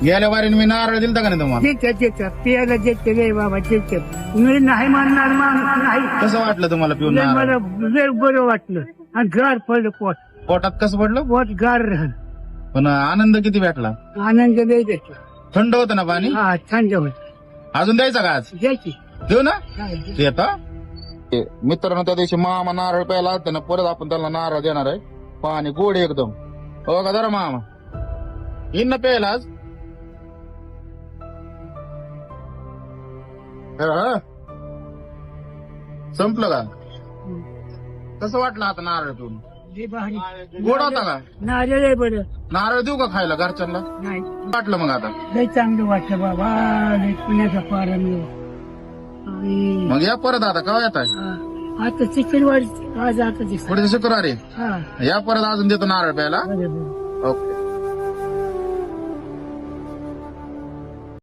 गेल्या वारीने मी नारळ दिलता का नाही तुम्हाला? देतात पियाला देते रे बाबा देतात. मी नाही म्हणणार माणूस नाही. कसं वाटलं तुम्हाला पिऊन लय नारळ? मला लय बरं वाटलं आणि गार पडलं पोट. पोटात कसं पडलं? पोट गार राहण पण आनंद किती भेटला? आनंद लय देतो. थंड होतं ना पाणी? हा थंड होत अजून द्यायचं का आज? द्यायची. देऊ ना? हा, येता मित्रांनो, त्या दिवशी मामा नारळ प्यायला आलते ना, परत आपण त्याला नारळ देणार आहे. पाणी गोड एकदम. हो का जरा मामा येईन ना प्यायला आज? हा. संपलं का? कसं वाटलं आता नारळ पिऊन? लय भारी. गोड होता का? नारळ आहे बरं. नारळ देऊ का खायला घरच्यांना? नाही वाटलं मग आता? लय चांगलं वाटलं बाबा. लय पुण्याचा पारा मिळव. आणि मग या परत आता केव्हा येत आहे? हा, आता चिकनवाडी आज आता दिसत. पुढे शुक्रवारी हा या परत अजून देतो नारळ प्यायला. बरोबर. ओके.